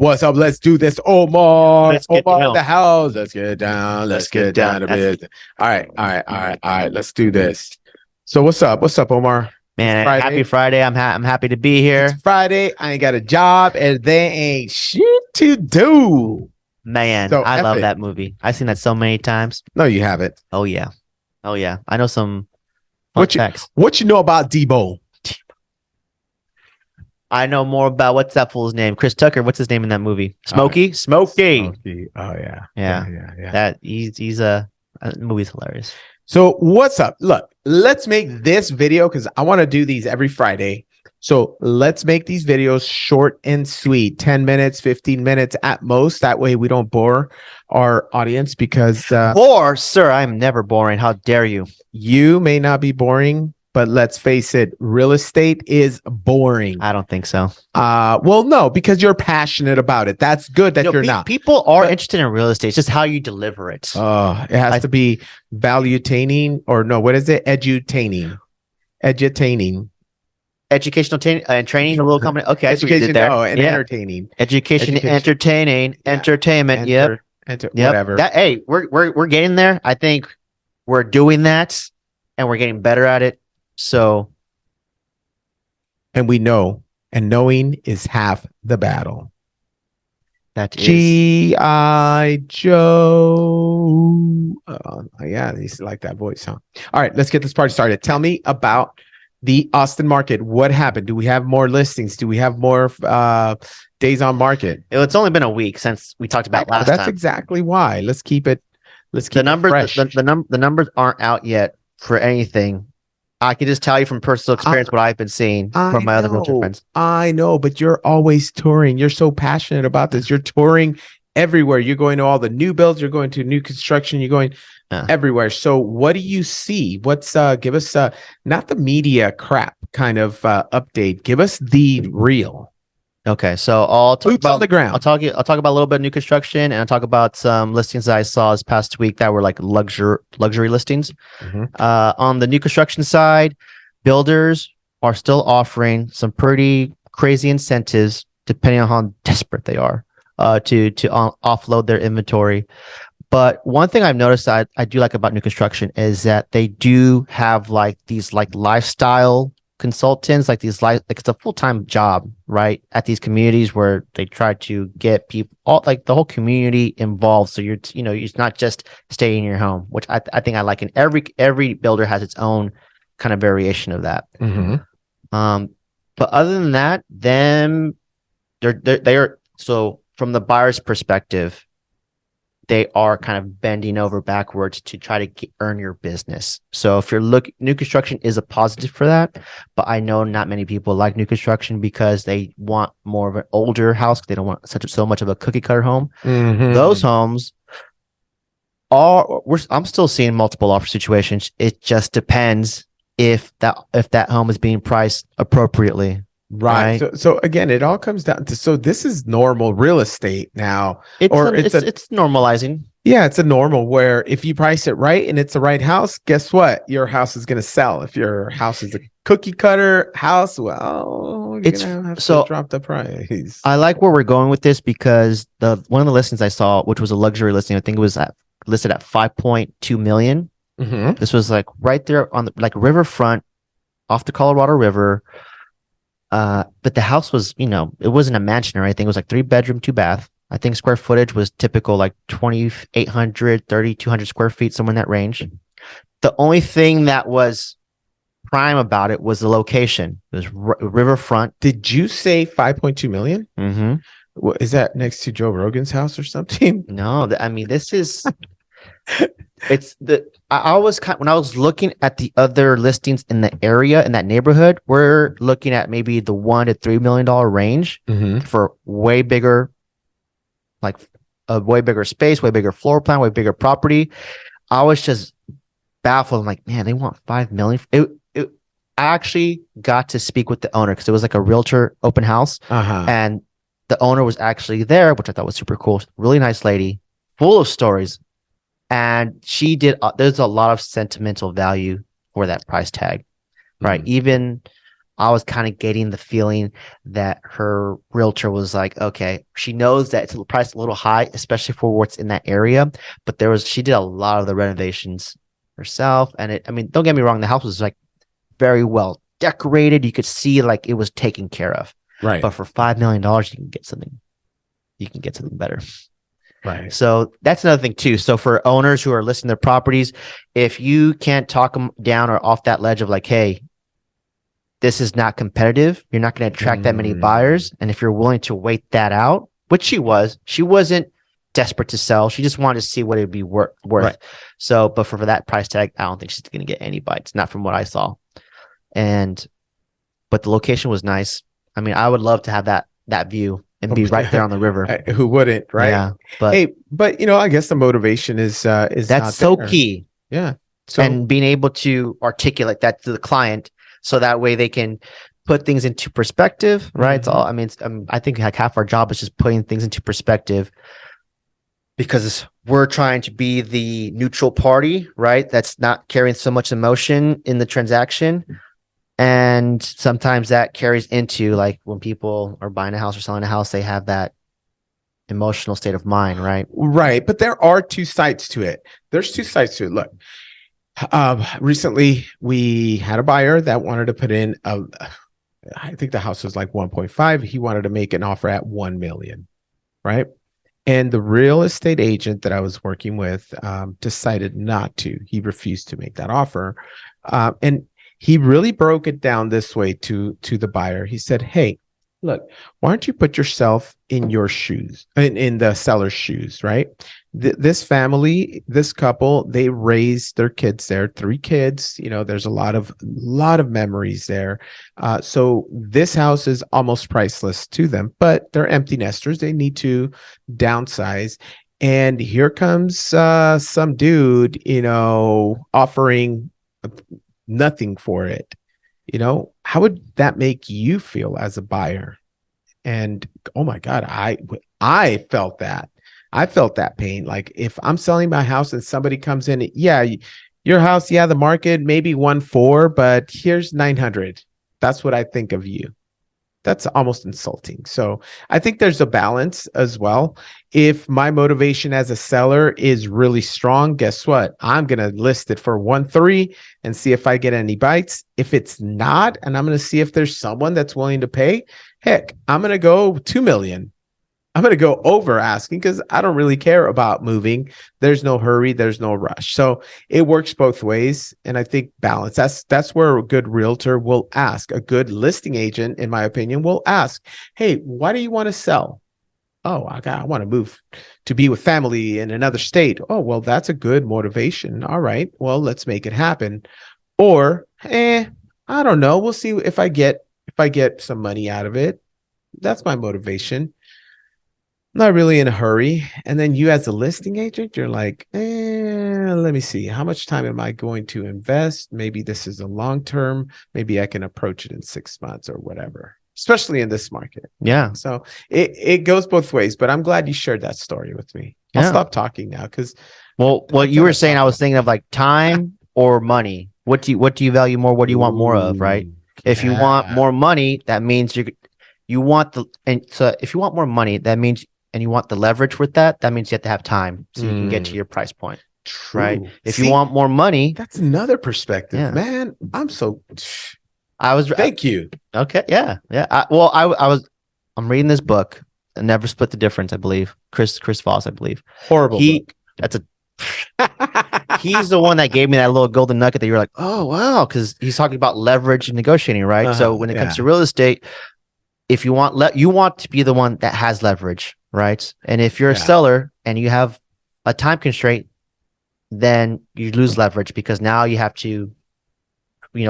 What's up? Let's do this, Omar. Let's get Omar in down. the house. Let's get down. Let's get down a bit. All right. Let's do this. So what's up? What's up, Omar? Man, Friday. happy Friday. I'm happy to be here. It's Friday. I ain't got a job and they ain't shit to do. Man, So, I F love it. that movie. I've seen that so many times. No, you haven't. Oh yeah. I know some fun What you facts. what you know about Debo? I know more about what's that fool's name? Chris Tucker. What's his name in that movie? Smokey? Smokey. Okay. Oh yeah. Yeah. Yeah. That he's the movie's hilarious. So what's up? Look, let's make this video because I want to do these every Friday. So let's make these videos short and sweet, 10 minutes, 15 minutes at most. That way we don't bore our audience because Or, sir, I'm never boring. How dare you? you may not be boring, but let's face it, real estate is boring. I don't think so. Well, no, because you're passionate about it. That's good that you're not. People are But- interested in real estate. It's just how you deliver it. It has to be value-taining or no, what is it? Edutaining. Educational and training, a little company. Okay, I see what you did Education, there. and Yeah. entertaining. Education, entertaining, Yeah. entertainment. Yep. Yep. Yep. Whatever. Hey, we're getting there. I think we're doing that, and we're getting better at it. So And we know, and knowing is half the battle. that is G.I. Joe. Yeah, I used to like that voice, huh? All right, let's get this party started. Tell me about the Austin market. What happened? Do we have more listings? Do we have more days on market? it's only been a week since we talked about last That's time. exactly why. Let's keep it. The numbers, fresh. the numbers aren't out yet for anything. I can just tell you from personal experience what I've been seeing from my other realtor friends. I know, but you're always touring. You're so passionate about this. You're touring everywhere. You're going to all the new builds. You're going to new construction. You're going everywhere. So what do you see? What's give us not the media crap kind of update. Give us the real. Okay, so I'll talk Boots on about the ground. I'll talk about a little bit of new construction, and I'll talk about some listings that I saw this past week that were like luxury listings. On the new construction side, builders are still offering some pretty crazy incentives, depending on how desperate they are to offload their inventory. But one thing I've noticed that I do like about new construction is that they do have like these like lifestyle consultants, like these like it's a full-time job, right, at these communities where they try to get people like the whole community involved. So it's not just staying in your home, which I think I like. And every builder has its own kind of variation of that. But other than that, then they are so from the buyer's perspective, they are kind of bending over backwards to try to earn your business. So if you're new construction is a positive for that, but I know not many people like new construction because they want more of an older house. They don't want so much of a cookie cutter home. Those homes I'm still seeing multiple offer situations. It just depends if that home is being priced appropriately. Right. So again, it all comes down to, so this is normal real estate now. It's normalizing. Yeah, it's a normal where if you price it right and it's the right house, guess what? Your house is going to sell. If your house is a cookie cutter house, well, you're going to have to drop the price. I like where we're going with this because one of the listings I saw, which was a luxury listing, I think it was listed at 5.2 million. This was like right there on the like riverfront off the Colorado River. But the house was, it wasn't a mansion or anything. It was like 3-bedroom, 2-bath. I think square footage was typical, like 2,800, 3,200 square feet, somewhere in that range. The only thing that was prime about it was the location. It was riverfront. Did you say 5.2 million? What, is that next to Joe Rogan's house or something? No, this is... I was when I was looking at the other listings in the area in that neighborhood, we're looking at maybe the $1 to $3 million range for way bigger, like a way bigger space, way bigger floor plan, way bigger property. I was just baffled. I'm like, man, they want $5 million. I actually got to speak with the owner because it was like a realtor open house, and the owner was actually there, which I thought was super cool. Really nice lady, full of stories. And she did, there's a lot of sentimental value for that price tag, right? Even I was kind of getting the feeling that her realtor was like, okay, she knows that it's priced a little high, especially for what's in that area. But she did a lot of the renovations herself. And I mean, don't get me wrong, the house was like very well decorated. You could see like it was taken care of. Right. But for $5 million, you can get something better. Right. So that's another thing too. So for owners who are listing their properties, if you can't talk them down or off that ledge of like, hey, this is not competitive, you're not going to attract that many buyers. And if you're willing to wait that out, which she wasn't desperate to sell. She just wanted to see what it would be worth. Right. So, but for that price tag, I don't think she's going to get any bites, not from what I saw. But the location was nice. I mean, I would love to have that view and be right there on the river. Who wouldn't, right? Yeah. But I guess the motivation is that's not so there. key. Yeah. So, and being able to articulate that to the client, so that way they can put things into perspective, right? It's all. I mean, I think like half our job is just putting things into perspective, because we're trying to be the neutral party, right? That's not carrying so much emotion in the transaction. And sometimes that carries into like when people are buying a house or selling a house, they have that emotional state of mind, right? Right. But there are two sides to it. There's two sides to it. Look, recently we had a buyer that wanted to put in I think the house was like 1.5. He wanted to make an offer at 1 million. Right. And the real estate agent that I was working with decided not to. He refused to make that offer. And he really broke it down this way to the buyer. He said, hey, look, why don't you put yourself in your shoes, in the seller's shoes, right? This family, this couple, they raised their kids there, 3 kids. There's a lot of memories there. So this house is almost priceless to them, but they're empty nesters. They need to downsize. And here comes some dude, offering nothing for it. How would that make you feel as a buyer? And oh my God, I felt that. I felt that pain. Like if I'm selling my house and somebody comes in, your house, the market maybe 1.4, but here's 900. That's what I think of you. That's almost insulting. So I think there's a balance as well. If my motivation as a seller is really strong, guess what? I'm going to list it for 1.3 and see if I get any bites. If it's not, and I'm going to see if there's someone that's willing to pay, heck, I'm going to go 2 million. I'm going to go over asking because I don't really care about moving. There's no hurry. There's no rush. So it works both ways. And I think balance, that's where a good realtor will ask. A good listing agent, in my opinion, will ask, hey, why do you want to sell? Oh, I want to move to be with family in another state. Oh, well, that's a good motivation. All right, well, let's make it happen. Or, I don't know. We'll see if I get some money out of it. That's my motivation. Not really in a hurry. And then you as a listing agent, you're like, let me see. How much time am I going to invest? Maybe this is a long term. Maybe I can approach it in 6 months or whatever, especially in this market. Yeah. So it goes both ways, but I'm glad you shared that story with me. I'll stop talking now because. Well, what you were saying, I was thinking of like time or money. What do you value more? What do you want more of, right? If you want more money, that means you want so if you want more money, that means, and you want the leverage with that means you have to have time so you can get to your price point. True. Right? If you want more money, that's another perspective, man. Thank you. Okay. Yeah. I'm reading this book, Never Split the Difference, I believe. Chris Voss, I believe. Horrible book. He's the one that gave me that little golden nugget that you're like, oh, wow. Because he's talking about leverage and negotiating, right? So when it comes to real estate, if you want, you want to be the one that has leverage, right? And if you're a seller and you have a time constraint, then you lose leverage because now you have to,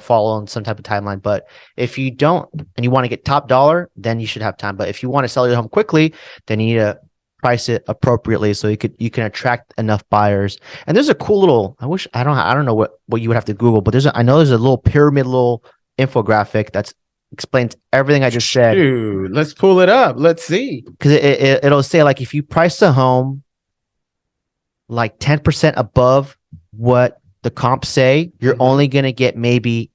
follow on some type of timeline. But if you don't, and you want to get top dollar, then you should have time. But if you want to sell your home quickly, then you need to price it appropriately so you can attract enough buyers. And there's a cool little, I don't know what you would have to Google, but I know there's a little pyramid, little infographic that's explains everything I just said. Dude, let's pull it up. Let's see. Because it'll say like if you price a home like 10% above what the comps say, you're only going to get maybe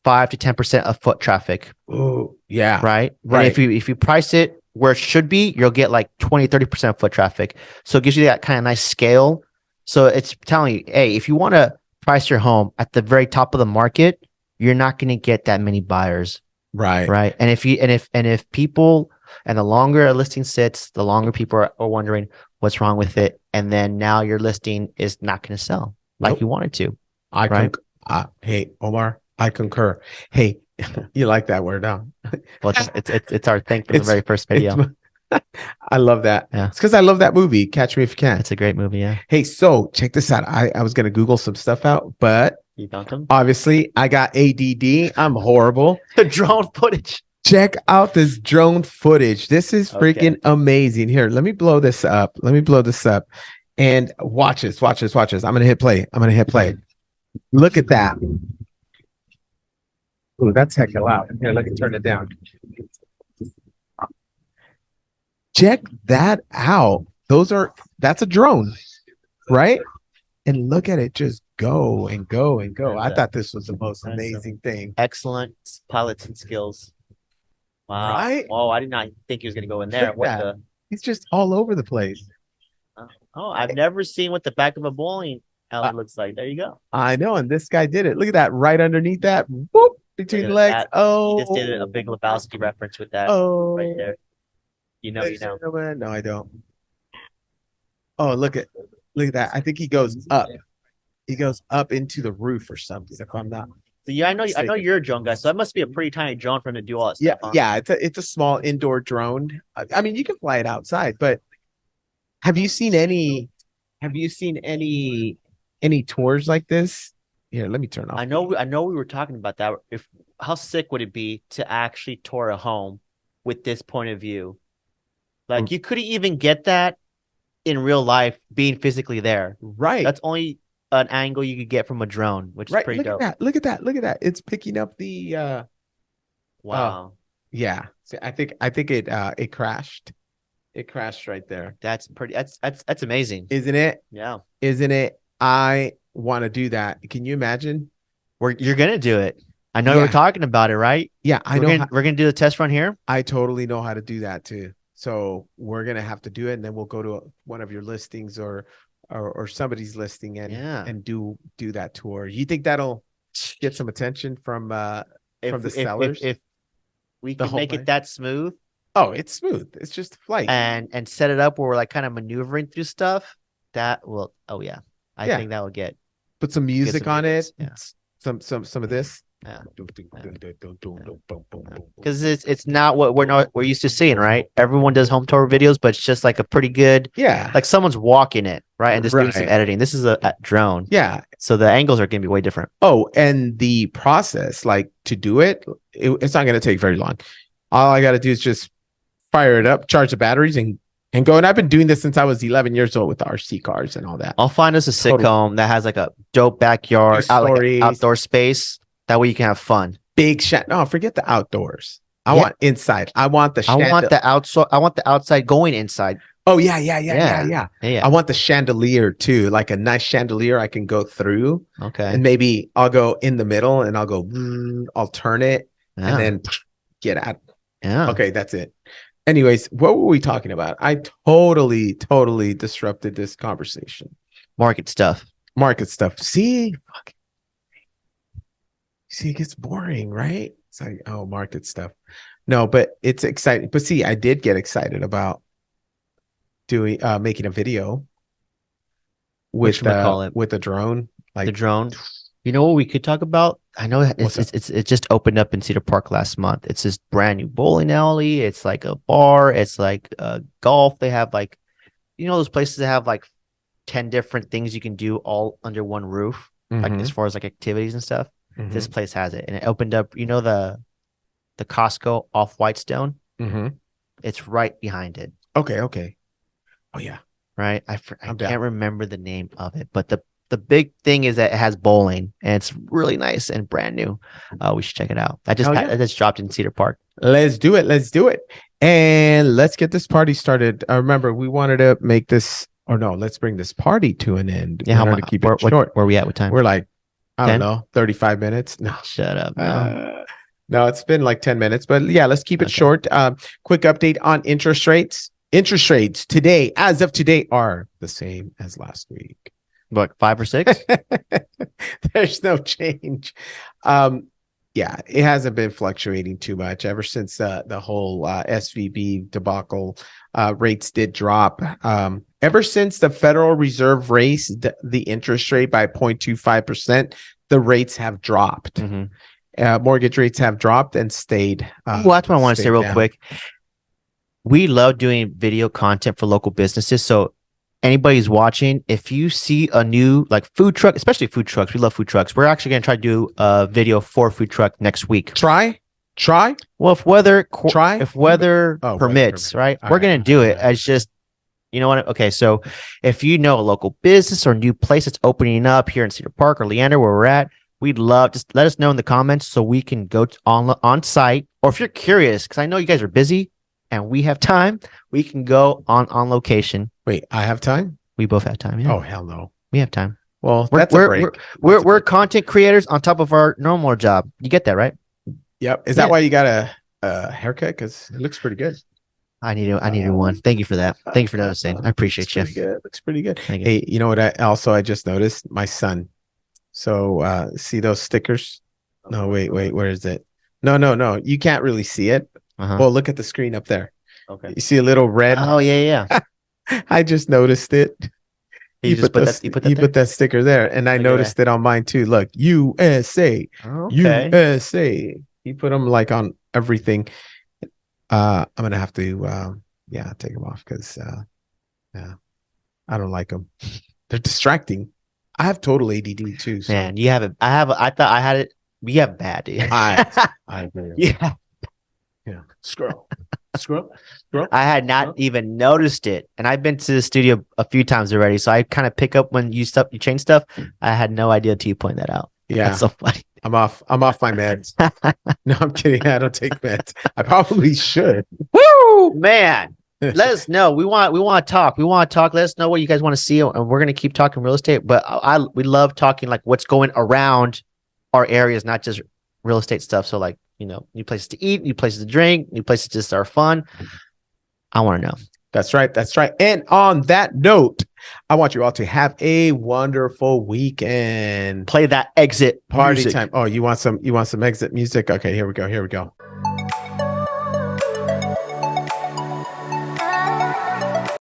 5 to 10% of foot traffic. Oh, yeah. Right. Right. And if you price it where it should be, you'll get like 20-30% of foot traffic. So it gives you that kind of nice scale. So it's telling you, hey, if you want to price your home at the very top of the market, you're not going to get that many buyers. Right. Right. And if people, and the longer a listing sits, the longer people are wondering what's wrong with it. And then now your listing is not going to sell like you wanted to. Hey, Omar, I concur. Hey, you like that word, huh? Well, it's our thing from the very first video. I love that. Yeah. It's because I love that movie, Catch Me If You Can. It's a great movie, yeah. Hey, so check this out. I was going to Google some stuff out, but you found them? Obviously I got ADD. I'm horrible. The drone footage. Check out this drone footage. This is freaking amazing. Here, let me blow this up. And watch this. I'm going to hit play. Look at that. Oh, that's heck loud. Here, let me turn it down. Check that out. That's a drone, right? And look at it just go and go and go. I thought this was the most amazing thing. Excellent piloting skills. Wow. Right? Oh, I did not think he was going to go in there. He's just all over the place. Oh, I've never seen what the back of a bowling alley looks like. There you go. I know, and this guy did it. Look at that, right underneath that. Whoop, between the legs. He just did a big Lebowski reference with that right there. You know. No, I don't. Oh, look at that. I think he goes up. He goes up into the roof or something. If I'm not. So yeah, I know you're a drone guy. So that must be a pretty tiny drone for him to do all that stuff. Yeah. It's a small indoor drone. I mean, you can fly it outside, but have you seen any tours like this? Here, let me turn off. I know we were talking about that. How sick would it be to actually tour a home with this point of view? Like you couldn't even get that in real life being physically there. Right. That's only an angle you could get from a drone, which is pretty dope. Look at that. It's picking up the wow. Yeah. So I think it crashed. It crashed right there. That's amazing. Isn't it? Yeah. Isn't it? I want to do that. Can you imagine? You're gonna do it. I know we're talking about it, right? Yeah, we're gonna do the test run here. I totally know how to do that too. So we're gonna have to do it, and then we'll go to one of your listings or somebody's listing and do that tour. You think that'll get some attention from the sellers? If we can make it that smooth. Oh, it's smooth. It's just flight. And set it up where we're like kind of maneuvering through stuff. That will. Oh yeah, I think that will get. Put some music on it. Yeah. Some of this. Yeah. Because it's not what we're used to seeing, right? Everyone does home tour videos, but it's just like a pretty good, like someone's walking it, right, and just doing some editing. This is a drone, so the angles are going to be way different. Oh, and the process, like to do it's not going to take very long. All I got to do is just fire it up, charge the batteries, and go. And I've been doing this since I was 11 years old with the RC cars and all that. I'll find us a sick home that has like a dope backyard, like outdoor space. That way you can have fun. Big no, forget the outdoors. I want inside. I want the outside. I want the outside going inside. Oh yeah. I want the chandelier too, like a nice chandelier I can go through. Okay. And maybe I'll go in the middle and I'll go, I'll turn it and then get out. Yeah. Okay, that's it. Anyways, what were we talking about? I totally disrupted this conversation. Market stuff. See, it gets boring, right? It's like, oh, market stuff. No, but it's exciting. But see, I did get excited about making a video with a drone. Like the drone. You know what we could talk about? I know it just opened up in Cedar Park last month. It's this brand new bowling alley. It's like a bar. It's like golf. They have like, those places that have like 10 different things you can do all under one roof, like as far as like activities and stuff. Mm-hmm. This place has it, and it opened up. The Costco off Whitestone. Mm-hmm. It's right behind it. Okay. Oh yeah. Right. I can't remember the name of it, but the big thing is that it has bowling, and it's really nice and brand new. We should check it out. I just dropped in Cedar Park. Let's do it, and let's get this party started. Remember, we wanted to make this, or no, let's bring this party to an end. Yeah, to keep it short. Where are we at with time? We're like I don't 10? know, 35 minutes. No, Shut up. No. no, it's been like 10 minutes, but yeah, let's keep it short. Quick update on interest rates. Interest rates today, as of today, are the same as last week. What, 5 or 6? There's no change. Yeah, it hasn't been fluctuating too much ever since the whole SVB debacle. Rates did drop. Ever since the Federal Reserve raised the interest rate by 0.25%, the rates have dropped. Mortgage rates have dropped and stayed. Well, that's what I want to say real down. quick. We love doing video content for local businesses. So anybody's watching, if you see a new like food truck, especially food trucks, we love food trucks. We're actually going to try to do a video for food truck next week. Try. Well, if weather Oh, permits, right? All We're right. going to do it. It's just, you know what? Okay, so if you know a local business or new place that's opening up here in Cedar Park or Leander, where we're at, we'd love just let us know in the comments so we can go on site. Or if you're curious, because I know you guys are busy and we have time, we can go on location. Wait, I have time? We both have time. Yeah. Oh, hell no. We have time. Well, that's a break. We're content creators on top of our normal job. You get that, right? Yep. Is that why you got a haircut? Because it looks pretty good. I needed one. Thank you for that. Thank you for noticing. I appreciate you. Looks pretty good. Thank you. Hey, you know what? I just noticed my son. So see those stickers? No, wait. Where is it? No. You can't really see it. Well, look at the screen up there. Okay. You see a little red? Oh yeah. I just noticed it. You put that sticker there, and I noticed it on mine too. Look, USA, USA. He put them like on everything. I'm gonna have to, take them off because, I don't like them. They're distracting. I have total ADD too. So. Man, you have it. I thought I had it. You have bad, dude. I agree. Yeah. Scroll. I had not even noticed it, and I've been to the studio a few times already, so I kind of pick up when you change stuff. I had no idea until you point that out. Yeah, that's so funny. I'm off my meds. No, I'm kidding. I don't take meds. I probably should. Woo, man. Let us know. We want to talk. Let us know what you guys want to see, and we're gonna keep talking real estate. But we love talking like what's going around our areas, not just real estate stuff. So like, new places to eat, new places to drink, new places just are fun. I want to know. That's right. And on that note, I want you all to have a wonderful weekend. Play that exit party music. time. Oh, you want some exit music? Okay, here we go.